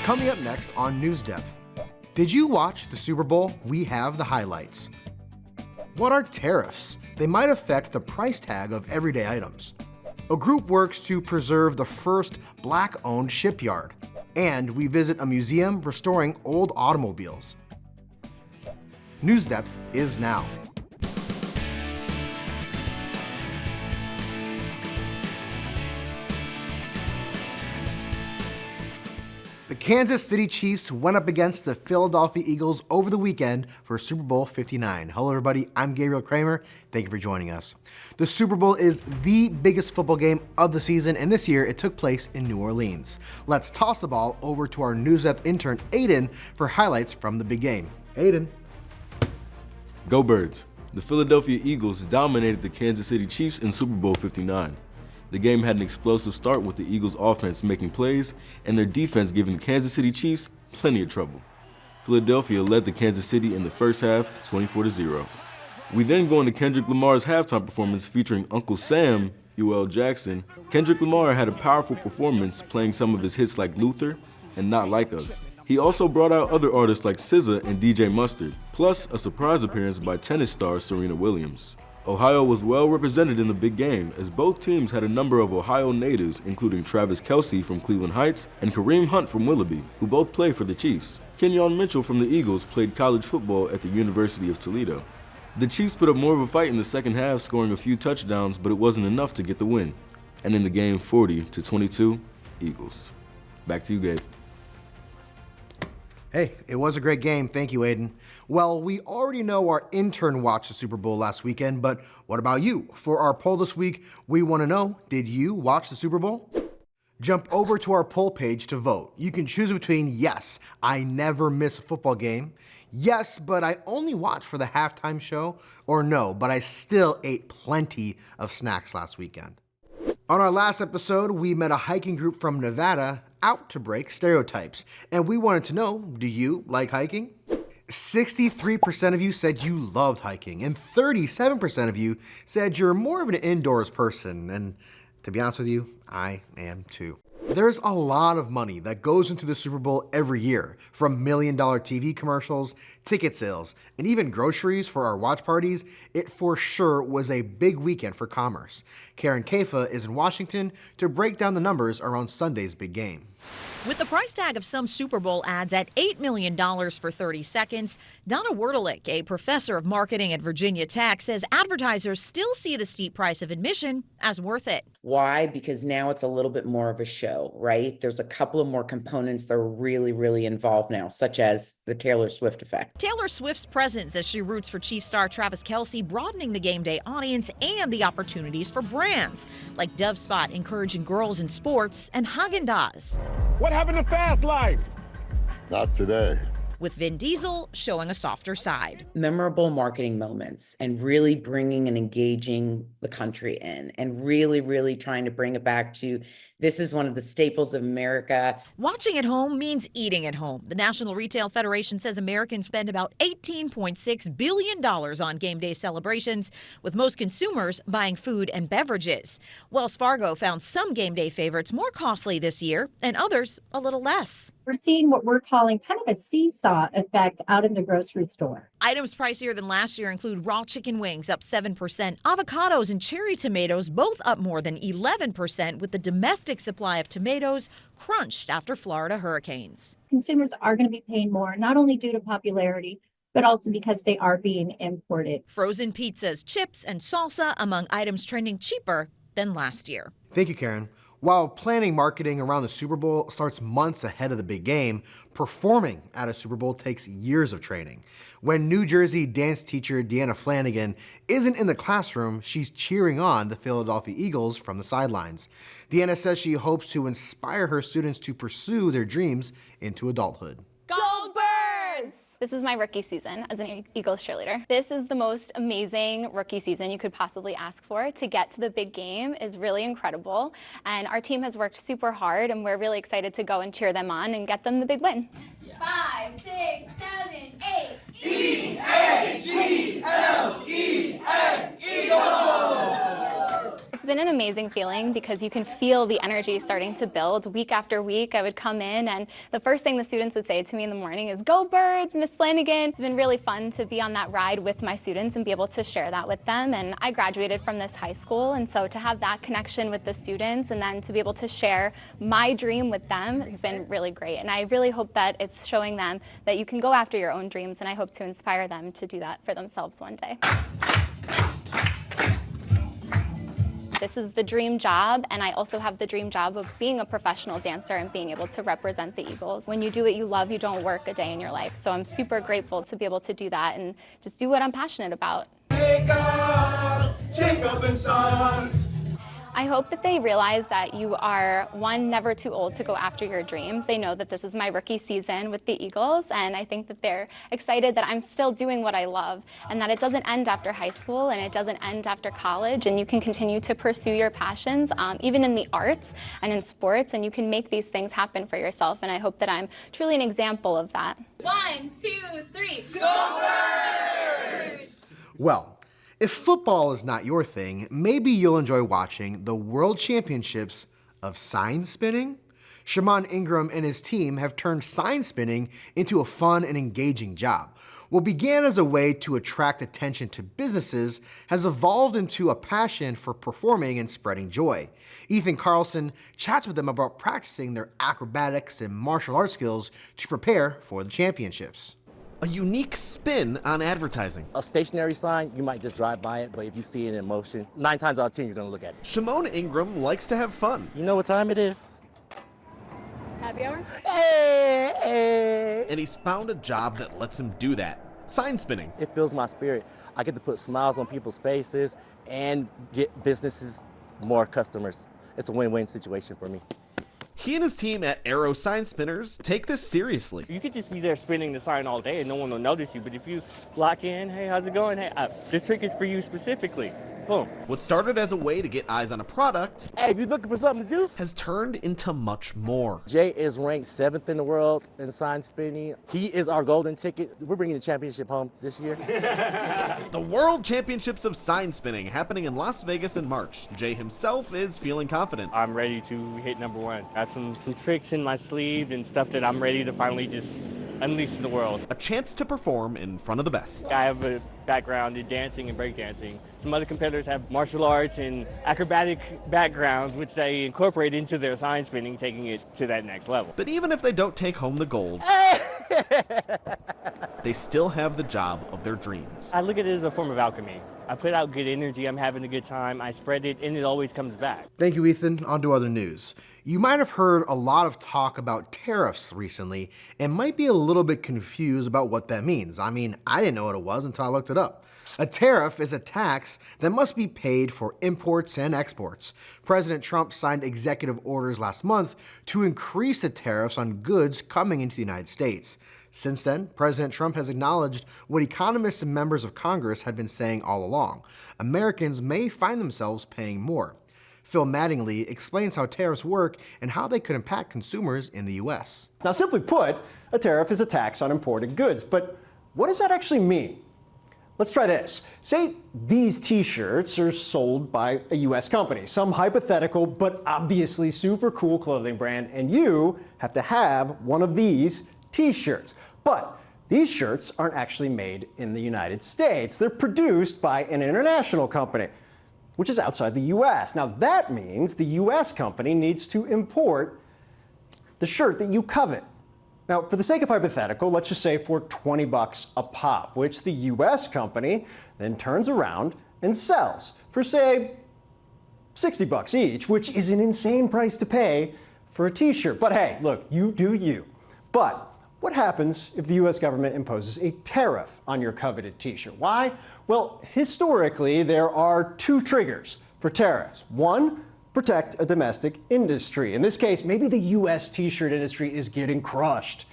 Coming up next on NewsDepth. Did you watch the Super Bowl? We have the highlights. What are tariffs? They might affect the price tag of everyday items. A group works to preserve the first Black-owned shipyard. And we visit a museum restoring old automobiles. NewsDepth is now. The Kansas City Chiefs went up against the Philadelphia Eagles over the weekend for Super Bowl 59. Hello everybody, I'm Gabriel Kramer. Thank you for joining us. The Super Bowl is the biggest football game of the season, and this year it took place in New Orleans. Let's toss the ball over to our NewsDepth intern, Aiden, for highlights from the big game. Aiden. Go Birds! The Philadelphia Eagles dominated the Kansas City Chiefs in Super Bowl 59. The game had an explosive start with the Eagles' offense making plays and their defense giving the Kansas City Chiefs plenty of trouble. Philadelphia led the Kansas City in the first half 24-0. We then go into Kendrick Lamar's halftime performance featuring Uncle Sam, UL Jackson. Kendrick Lamar had a powerful performance playing some of his hits like Luther and Not Like Us. He also brought out other artists like SZA and DJ Mustard, plus a surprise appearance by tennis star Serena Williams. Ohio was well represented in the big game as both teams had a number of Ohio natives, including Travis Kelce from Cleveland Heights and Kareem Hunt from Willoughby, who both play for the Chiefs. Kenyon Mitchell from the Eagles played college football at the University of Toledo. The Chiefs put up more of a fight in the second half, scoring a few touchdowns, but it wasn't enough to get the win. And in the game, 40-22, Eagles. Back to you, Gabe. Hey, it was a great game. Thank you, Aiden. Well, we already know our intern watched the Super Bowl last weekend, but what about you? For our poll this week, we want to know, did you watch the Super Bowl? Jump over to our poll page to vote. You can choose between yes, I never miss a football game, yes, but I only watched for the halftime show, or no, but I still ate plenty of snacks last weekend. On our last episode, we met a hiking group from Nevada out to break stereotypes, and we wanted to know, do you like hiking? 63% of you said you loved hiking, and 37% of you said you're more of an indoors person, and to be honest with you, I am too. There's a lot of money that goes into the Super Bowl every year, from million-dollar TV commercials, ticket sales, and even groceries for our watch parties. It for sure was a big weekend for commerce. Karen Kafa is in Washington to break down the numbers around Sunday's big game. With the price tag of some Super Bowl ads at $8 million for 30 seconds, Donna Wertelick, a professor of marketing at Virginia Tech, says advertisers still see the steep price of admission as worth it. Why? Because now it's a little bit more of a show, right? There's a couple of more components that are really, really involved now, such as the Taylor Swift effect. Taylor Swift's presence as she roots for Chiefs star Travis Kelce, broadening the game day audience and the opportunities for brands like Dove Spot encouraging girls in sports and Haagen-Dazs. What happened to Fast Life? Not today. With Vin Diesel showing a softer side. Memorable marketing moments and really bringing and engaging the country in and really, really trying to bring it back to this is one of the staples of America. Watching at home means eating at home. The National Retail Federation says Americans spend about $18.6 billion on game day celebrations, with most consumers buying food and beverages. Wells Fargo found some game day favorites more costly this year and others a little less. We're seeing what we're calling kind of a seesaw effect out in the grocery store. Items pricier than last year include raw chicken wings up 7%, avocados and cherry tomatoes both up more than 11%, with the domestic supply of tomatoes crunched after Florida hurricanes. Consumers are going to be paying more, not only due to popularity, but also because they are being imported. Frozen pizzas, chips, and salsa among items trending cheaper than last year. Thank you, Karen. While planning marketing around the Super Bowl starts months ahead of the big game, performing at a Super Bowl takes years of training. When New Jersey dance teacher Deanna Flanagan isn't in the classroom, she's cheering on the Philadelphia Eagles from the sidelines. Deanna says she hopes to inspire her students to pursue their dreams into adulthood. Go Birds! This is my rookie season as an Eagles cheerleader. This is the most amazing rookie season you could possibly ask for. To get to the big game is really incredible, and our team has worked super hard, and we're really excited to go and cheer them on and get them the big win. 5, 6, 7, 8. E-A-G-L-E-S, Eagles! It's been an amazing feeling because you can feel the energy starting to build. Week after week, I would come in and the first thing the students would say to me in the morning is, "Go Birds, Miss Flanagan." It's been really fun to be on that ride with my students and be able to share that with them. And I graduated from this high school, and so to have that connection with the students and then to be able to share my dream with them has been really great. And I really hope that it's showing them that you can go after your own dreams, and I hope to inspire them to do that for themselves one day. This is the dream job, and I also have the dream job of being a professional dancer and being able to represent the Eagles. When you do what you love, you don't work a day in your life. So I'm super grateful to be able to do that and just do what I'm passionate about. Jacob and Sons. I hope that they realize that you are, one, never too old to go after your dreams. They know that this is my rookie season with the Eagles, and I think that they're excited that I'm still doing what I love and that it doesn't end after high school and it doesn't end after college, and you can continue to pursue your passions, even in the arts and in sports, and you can make these things happen for yourself, and I hope that I'm truly an example of that. 1, 2, 3, Go Birds! Well, if football is not your thing, maybe you'll enjoy watching the World Championships of Sign Spinning. Shimon Ingram and his team have turned sign spinning into a fun and engaging job. What began as a way to attract attention to businesses has evolved into a passion for performing and spreading joy. Ethan Carlson chats with them about practicing their acrobatics and martial arts skills to prepare for the championships. A unique spin on advertising. A stationary sign, you might just drive by it, but if you see it in motion, 9 times out of 10, you're gonna look at it. Shimon Ingram likes to have fun. You know what time it is? happy hour? Hey! And he's found a job that lets him do that. Sign spinning. It fills my spirit. I get to put smiles on people's faces and get businesses more customers. It's a win-win situation for me. He and his team at Arrow Sign Spinners take this seriously. You could just be there spinning the sign all day and no one will notice you, but if you lock in, hey, how's it going? Hey, this trick is for you specifically. Boom. What started as a way to get eyes on a product, hey, if you're looking for something to do, has turned into much more. Jay is ranked 7th in the world in sign spinning. He is our golden ticket. We're bringing the championship home this year. The World Championships of Sign Spinning happening in Las Vegas in March. Jay himself is feeling confident. I'm ready to hit #1. I have some tricks in my sleeve and stuff that I'm ready to finally just unleash to the world. A chance to perform in front of the best. I have a background in dancing and breakdancing. Some other competitors have martial arts and acrobatic backgrounds, which they incorporate into their sign spinning, taking it to that next level. But even if they don't take home the gold, they still have the job of their dreams. I look at it as a form of alchemy. I put out good energy, I'm having a good time, I spread it, and it always comes back. Thank you, Ethan. On to other news. You might have heard a lot of talk about tariffs recently and might be a little bit confused about what that means. I mean, I didn't know what it was until I looked it up. A tariff is a tax that must be paid for imports and exports. President Trump signed executive orders last month to increase the tariffs on goods coming into the United States. Since then, President Trump has acknowledged what economists and members of Congress had been saying all along. Americans may find themselves paying more. Phil Mattingly explains how tariffs work and how they could impact consumers in the U.S. Now, simply put, a tariff is a tax on imported goods. But what does that actually mean? Let's try this. Say these t-shirts are sold by a U.S. company, some hypothetical but obviously super cool clothing brand, and you have to have one of these t-shirts. But these shirts aren't actually made in the United States. They're produced by an international company, which is outside the U.S. Now that means the U.S. company needs to import the shirt that you covet. Now, for the sake of hypothetical, let's just say for $20 a pop, which the U.S. company then turns around and sells for, say, $60 each, which is an insane price to pay for a t-shirt. But hey, look, you do you. But what happens if the U.S. government imposes a tariff on your coveted t-shirt? Why? Well, historically, there are 2 triggers for tariffs. 1, protect a domestic industry. In this case, maybe the U.S. t-shirt industry is getting crushed.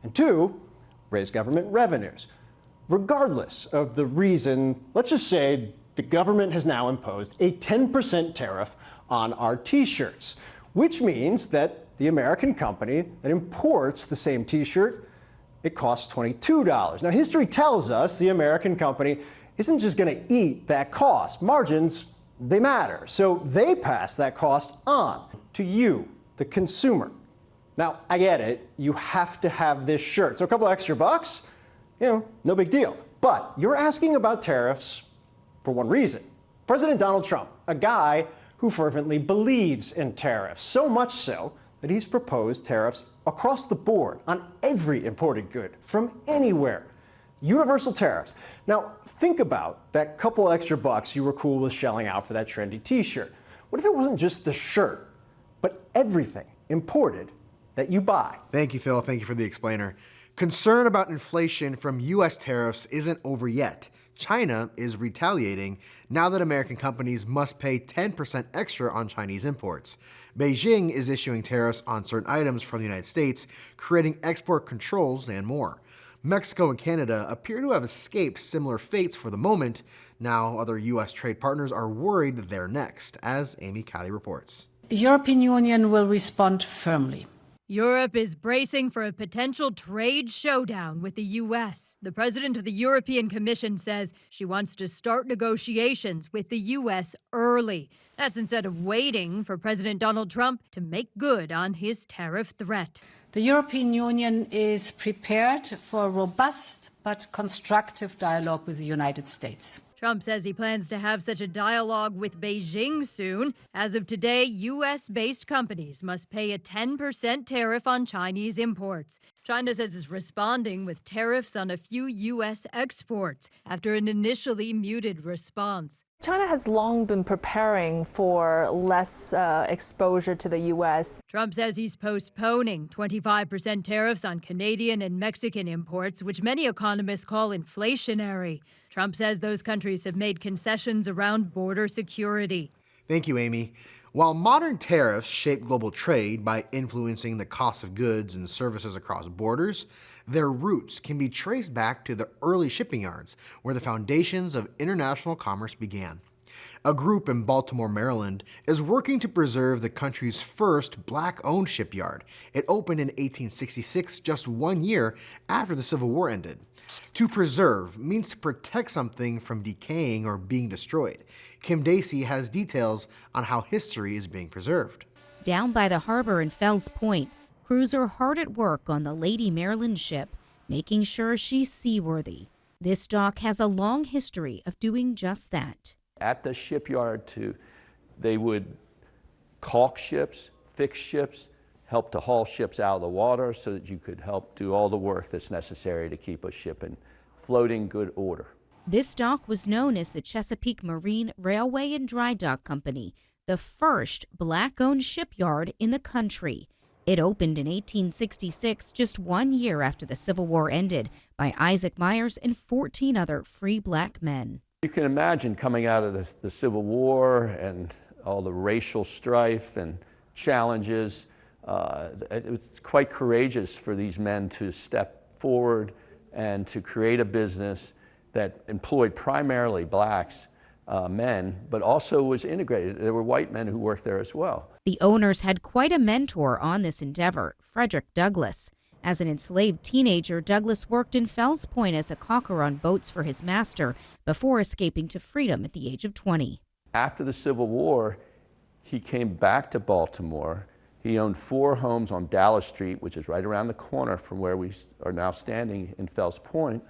And 2, raise government revenues. Regardless of the reason, let's just say the government has now imposed a 10% tariff on our t-shirts, which means that the American company that imports the same t-shirt, it costs $22. Now, history tells us the American company isn't just going to eat that cost. Margins they matter. So they pass that cost on to you, the consumer. Now, I get it. You have to have this shirt. So a couple extra bucks, no big deal. But you're asking about tariffs for one reason. President Donald Trump, a guy who fervently believes in tariffs, so much so that he's proposed tariffs across the board on every imported good from anywhere. Universal tariffs. Now, think about that couple extra bucks you were cool with shelling out for that trendy t-shirt. What if it wasn't just the shirt, but everything imported that you buy? Thank you, Phil. Thank you for the explainer. Concern about inflation from U.S. tariffs isn't over yet. China is retaliating now that American companies must pay 10% extra on Chinese imports. Beijing is issuing tariffs on certain items from the United States, creating export controls and more. Mexico and Canada appear to have escaped similar fates for the moment. Now, other U.S. trade partners are worried they're next, as Amy Callie reports. The European Union will respond firmly. Europe is bracing for a potential trade showdown with the U.S. The president of the European Commission says she wants to start negotiations with the U.S. early. That's instead of waiting for President Donald Trump to make good on his tariff threat. The European Union is prepared for a robust but constructive dialogue with the United States. Trump says he plans to have such a dialogue with Beijing soon. As of today, U.S.-based companies must pay a 10% tariff on Chinese imports. China says it's responding with tariffs on a few U.S. exports after an initially muted response. China has long been preparing for less exposure to the U.S. Trump says he's postponing 25% tariffs on Canadian and Mexican imports, which many economists call inflationary. Trump says those countries have made concessions around border security. Thank you, Amy. While modern tariffs shape global trade by influencing the cost of goods and services across borders, their roots can be traced back to the early shipping yards, where the foundations of international commerce began. A group in Baltimore, Maryland, is working to preserve the country's first black-owned shipyard. It opened in 1866, just 1 year after the Civil War ended. To preserve means to protect something from decaying or being destroyed. Kim Dacey has details on how history is being preserved. Down by the harbor in Fells Point, crews are hard at work on the Lady Maryland ship, making sure she's seaworthy. This dock has a long history of doing just that. At the shipyard, they would caulk ships, fix ships, help to haul ships out of the water so that you could help do all the work that's necessary to keep a ship in floating good order. This dock was known as the Chesapeake Marine Railway and Dry Dock Company, the first black-owned shipyard in the country. It opened in 1866, just 1 year after the Civil War ended, by Isaac Myers and 14 other free black men. You can imagine coming out of the Civil War and all the racial strife and challenges. It was quite courageous for these men to step forward and to create a business that employed primarily blacks, men, but also was integrated. There were white men who worked there as well. The owners had quite a mentor on this endeavor, Frederick Douglass. As an enslaved teenager, Douglass worked in Fells Point as a caulker on boats for his master before escaping to freedom at the age of 20. After the Civil War, he came back to Baltimore. He owned 4 homes on Dallas Street, which is right around the corner from where we are now standing in Fells Point.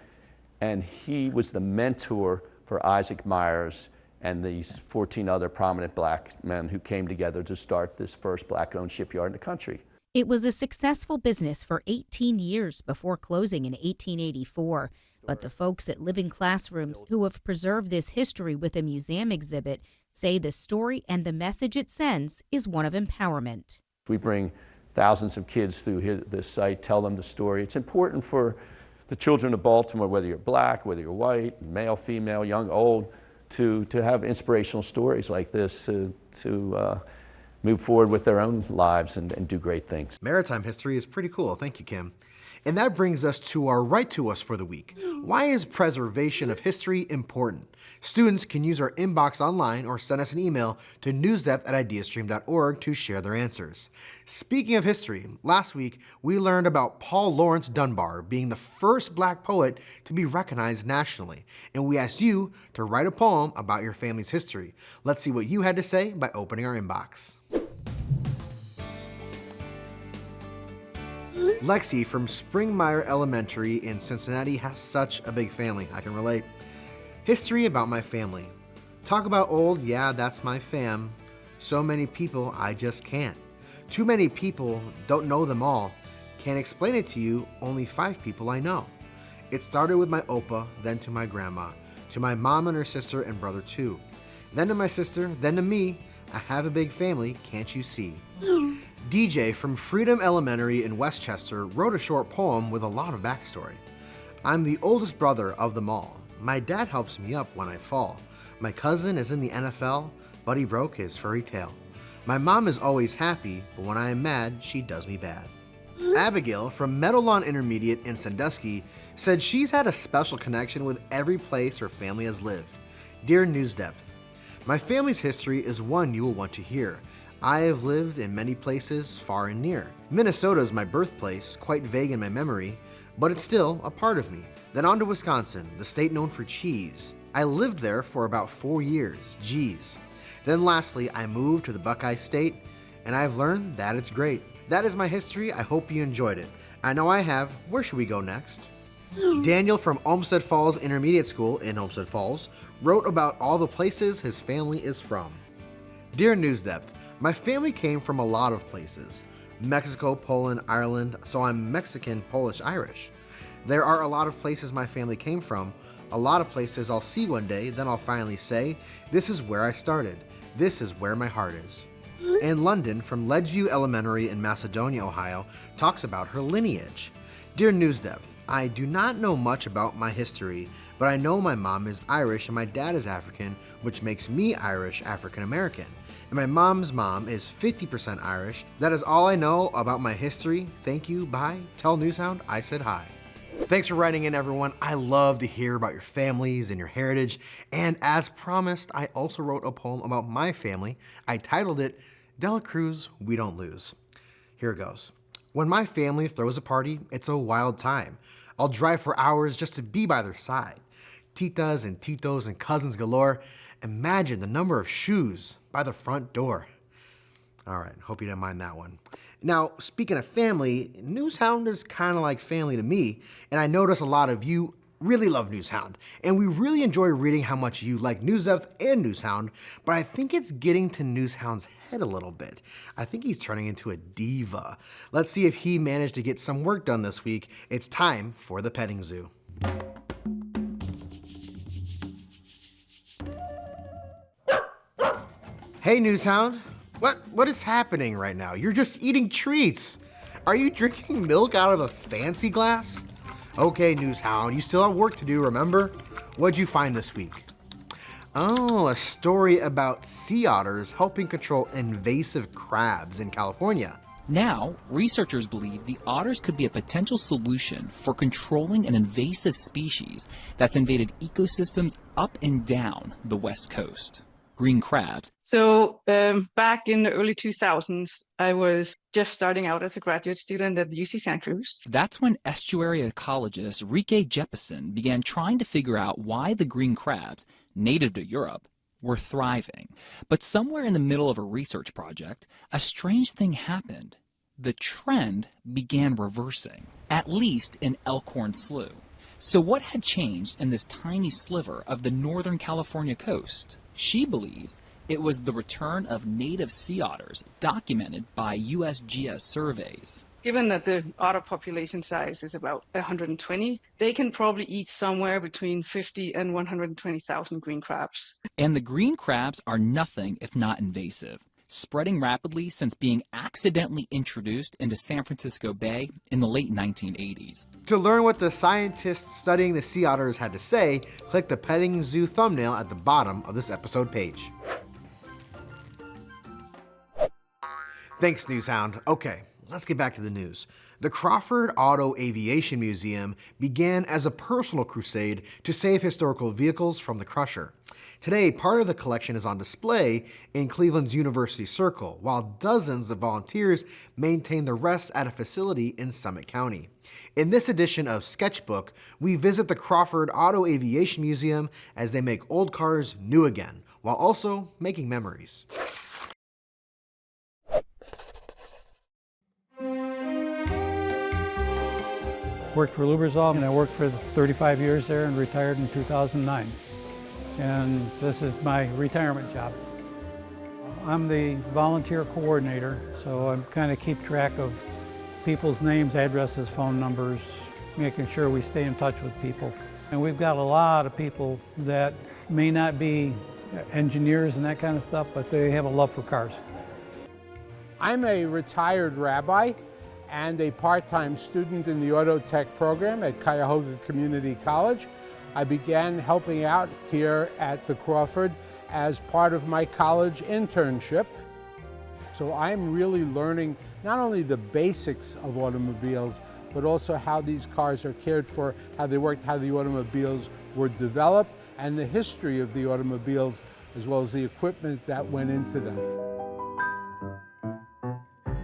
And he was the mentor for Isaac Myers and these 14 other prominent black men who came together to start this first black-owned shipyard in the country. It was a successful business for 18 years before closing in 1884. But the folks at Living Classrooms, who have preserved this history with a museum exhibit, say the story and the message it sends is one of empowerment. We bring thousands of kids through this site, tell them the story. It's important for the children of Baltimore, whether you're black, whether you're white, male, female, young, old, to have inspirational stories like this to move forward with their own lives and do great things. Maritime history is pretty cool. Thank you, Kim. And that brings us to our Write to Us for the week. Why is preservation of history important? Students can use our inbox online or send us an email to newsdepth@ideastream.org to share their answers. Speaking of history, last week we learned about Paul Laurence Dunbar being the first Black poet to be recognized nationally, and we asked you to write a poem about your family's history. Let's see what you had to say by opening our inbox. Lexi from Springmire Elementary in Cincinnati has such a big family. I can relate. History about my family. Talk about old, yeah, that's my fam. So many people, I just can't. Too many people, don't know them all. Can't explain it to you, only 5 people I know. It started with my Opa, then to my grandma, to my mom and her sister and brother too. Then to my sister, then to me. I have a big family, can't you see? DJ from Freedom Elementary in Westchester wrote a short poem with a lot of backstory. I'm the oldest brother of them all. My dad helps me up when I fall. My cousin is in the NFL, but he broke his furry tail. My mom is always happy, but when I am mad, she does me bad. Abigail from Meadowlawn Intermediate in Sandusky said she's had a special connection with every place her family has lived. Dear NewsDepth, my family's history is one you will want to hear. I have lived in many places, far and near. Minnesota is my birthplace, quite vague in my memory, but it's still a part of me. Then on to Wisconsin, the state known for cheese. I lived there for about 4 years, geez. Then lastly, I moved to the Buckeye State, and I've learned that it's great. That is my history, I hope you enjoyed it. I know I have. Where should we go next? Daniel from Olmsted Falls Intermediate School in Olmsted Falls wrote about all the places his family is from. Dear NewsDepth, my family came from a lot of places. Mexico, Poland, Ireland, so I'm Mexican, Polish, Irish. There are a lot of places my family came from, a lot of places I'll see one day, then I'll finally say, this is where I started. This is where my heart is. And London from Ledgeview Elementary in Macedonia, Ohio, talks about her lineage. Dear NewsDepth, I do not know much about my history, but I know my mom is Irish and my dad is African, which makes me Irish African American. And my mom's mom is 50% Irish. That is all I know about my history. Thank you, bye. Tell Newshound I said hi. Thanks for writing in, everyone. I love to hear about your families and your heritage. And as promised, I also wrote a poem about my family. I titled it, Dela Cruz, We Don't Lose. Here it goes. When my family throws a party, it's a wild time. I'll drive for hours just to be by their side. Titas and titos and cousins galore. Imagine the number of shoes by the front door. All right, hope you didn't mind that one. Now, speaking of family, Newshound is kind of like family to me, and I notice a lot of you really love Newshound, and we really enjoy reading how much you like NewsDepth and Newshound, but I think it's getting to Newshound's head a little bit. I think he's turning into a diva. Let's see if he managed to get some work done this week. It's time for the petting zoo. Hey, Newshound. What is happening right now? You're just eating treats. Are you drinking milk out of a fancy glass? Okay, Newshound, you still have work to do, remember? What'd you find this week? Oh, a story about sea otters helping control invasive crabs in California. Now, researchers believe the otters could be a potential solution for controlling an invasive species that's invaded ecosystems up and down the West Coast. Green crabs. So back in the early 2000s, I was just starting out as a graduate student at UC Santa Cruz. That's when estuary ecologist Rike Jeppesen began trying to figure out why the green crabs, native to Europe, were thriving. But somewhere in the middle of a research project, a strange thing happened. The trend began reversing, at least in Elkhorn Slough. So what had changed in this tiny sliver of the Northern California coast? She believes it was the return of native sea otters documented by USGS surveys. Given that the otter population size is about 120, they can probably eat somewhere between 50 and 120,000 green crabs. And the green crabs are nothing if not invasive, spreading rapidly since being accidentally introduced into San Francisco Bay in the late 1980s. To learn what the scientists studying the sea otters had to say, click the petting zoo thumbnail at the bottom of this episode page. Thanks, Newshound. Okay, let's get back to the news. The Crawford Auto Aviation Museum began as a personal crusade to save historical vehicles from the crusher. Today, part of the collection is on display in Cleveland's University Circle, while dozens of volunteers maintain the rest at a facility in Summit County. In this edition of Sketchbook, we visit the Crawford Auto Aviation Museum as they make old cars new again, while also making memories. Worked for Lubrizol, and I worked for 35 years there and retired in 2009. And this is my retirement job. I'm the volunteer coordinator, so I kind of keep track of people's names, addresses, phone numbers, making sure we stay in touch with people. And we've got a lot of people that may not be engineers and that kind of stuff, but they have a love for cars. I'm a retired rabbi and a part-time student in the auto tech program at Cuyahoga Community College. I began helping out here at the Crawford as part of my college internship. So I'm really learning not only the basics of automobiles, but also how these cars are cared for, how they worked, how the automobiles were developed, and the history of the automobiles, as well as the equipment that went into them.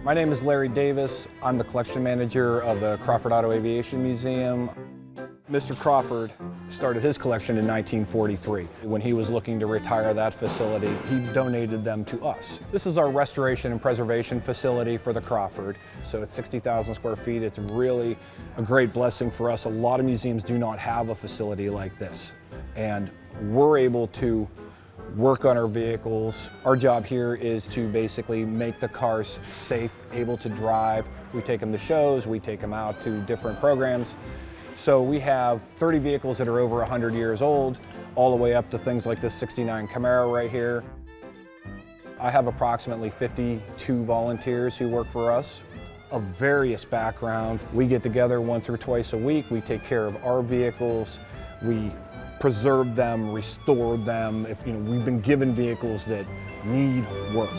My name is Larry Davis. I'm the collection manager of the Crawford Auto Aviation Museum. Mr. Crawford started his collection in 1943. When he was looking to retire that facility, he donated them to us. This is our restoration and preservation facility for the Crawford. So it's 60,000 square feet. It's really a great blessing for us. A lot of museums do not have a facility like this. And we're able to work on our vehicles. Our job here is to basically make the cars safe, able to drive. We take them to shows, we take them out to different programs. So we have 30 vehicles that are over 100 years old, all the way up to things like this 69 Camaro right here. I have approximately 52 volunteers who work for us of various backgrounds. We get together once or twice a week. We take care of our vehicles. We preserve them, restore them. If we've been given vehicles that need work.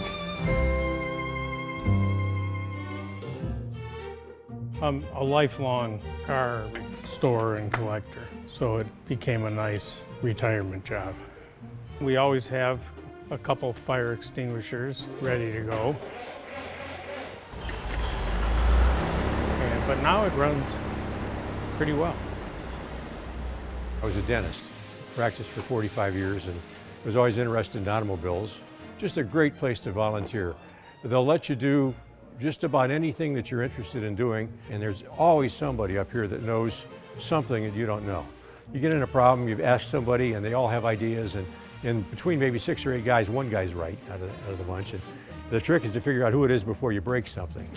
I'm a lifelong car store and collector, so it became a nice retirement job. We always have a couple fire extinguishers ready to go. But now it runs pretty well. I was a dentist, practiced for 45 years, and was always interested in automobiles. Just a great place to volunteer. They'll let you do just about anything that you're interested in doing, and there's always somebody up here that knows something that you don't know. You get in a problem, you've asked somebody, and they all have ideas, and between maybe 6 or 8 guys, one guy's right out of the bunch. And the trick is to figure out who it is before you break something.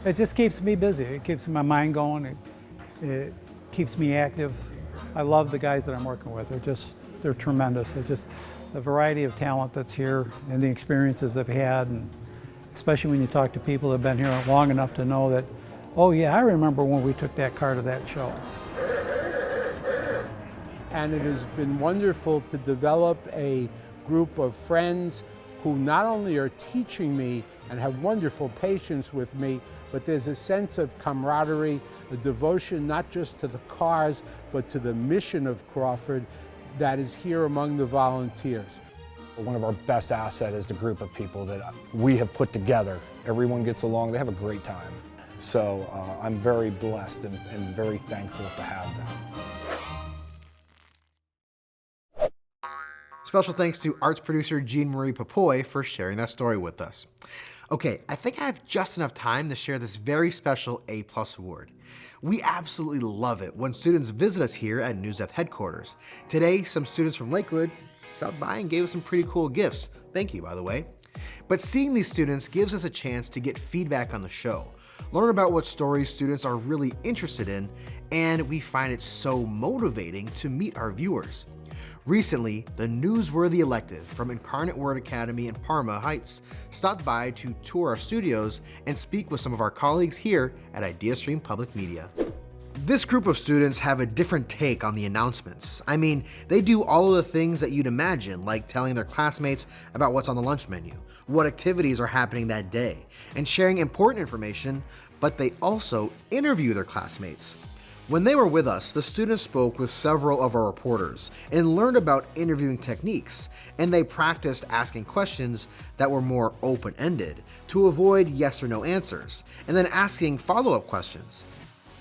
It just keeps me busy. It keeps my mind going. It keeps me active. I love the guys that I'm working with. They're tremendous. They're just the variety of talent that's here and the experiences they've had, and especially when you talk to people that have been here long enough to know that, oh yeah, I remember when we took that car to that show. And it has been wonderful to develop a group of friends who not only are teaching me and have wonderful patience with me, but there's a sense of camaraderie, a devotion not just to the cars, but to the mission of Crawford that is here among the volunteers. One of our best assets is the group of people that we have put together. Everyone gets along, they have a great time. So I'm very blessed and very thankful to have them. Special thanks to arts producer Jean-Marie Papoy for sharing that story with us. Okay, I think I have just enough time to share this very special A+ award. We absolutely love it when students visit us here at NewsDepth headquarters. Today, some students from Lakewood stopped by and gave us some pretty cool gifts. Thank you, by the way. But seeing these students gives us a chance to get feedback on the show, learn about what stories students are really interested in, and we find it so motivating to meet our viewers. Recently, the newsworthy elective from Incarnate Word Academy in Parma Heights stopped by to tour our studios and speak with some of our colleagues here at Ideastream Public Media. This group of students have a different take on the announcements. I mean, they do all of the things that you'd imagine, like telling their classmates about what's on the lunch menu, what activities are happening that day, and sharing important information, but they also interview their classmates. When they were with us, the students spoke with several of our reporters and learned about interviewing techniques, and they practiced asking questions that were more open-ended to avoid yes or no answers, and then asking follow-up questions.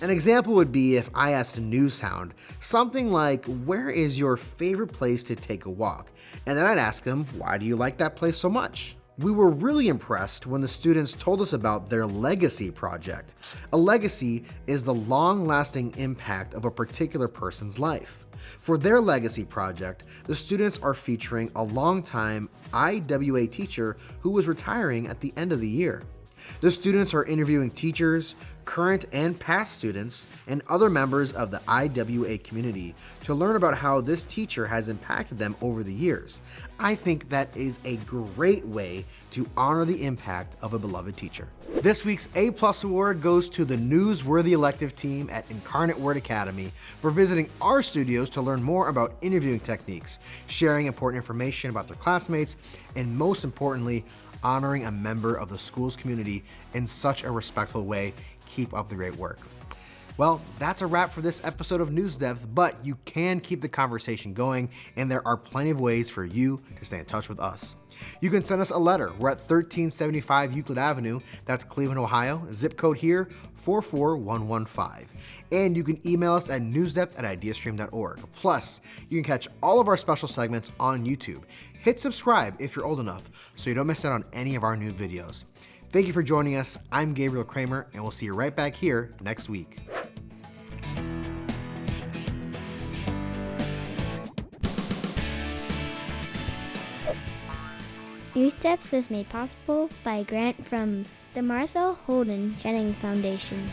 An example would be if I asked a news hound something like, where is your favorite place to take a walk? And then I'd ask them, why do you like that place so much? We were really impressed when the students told us about their legacy project. A legacy is the long-lasting impact of a particular person's life. For their legacy project, the students are featuring a longtime IWA teacher who was retiring at the end of the year. The students are interviewing teachers, current and past students, and other members of the IWA community to learn about how this teacher has impacted them over the years. I think that is a great way to honor the impact of a beloved teacher. This week's A+ award goes to the newsworthy elective team at Incarnate Word Academy for visiting our studios to learn more about interviewing techniques, sharing important information about their classmates, and most importantly, honoring a member of the school's community in such a respectful way. Keep up the great work. Well, that's a wrap for this episode of NewsDepth, but you can keep the conversation going, and there are plenty of ways for you to stay in touch with us. You can send us a letter. We're at 1375 Euclid Avenue, that's Cleveland, Ohio, zip code here 44115. And you can email us at newsdepth@ideastream.org. Plus, you can catch all of our special segments on YouTube. Hit subscribe if you're old enough so you don't miss out on any of our new videos. Thank you for joining us. I'm Gabriel Kramer, and we'll see you right back here next week. NewsDepth is made possible by a grant from the Martha Holden Jennings Foundation.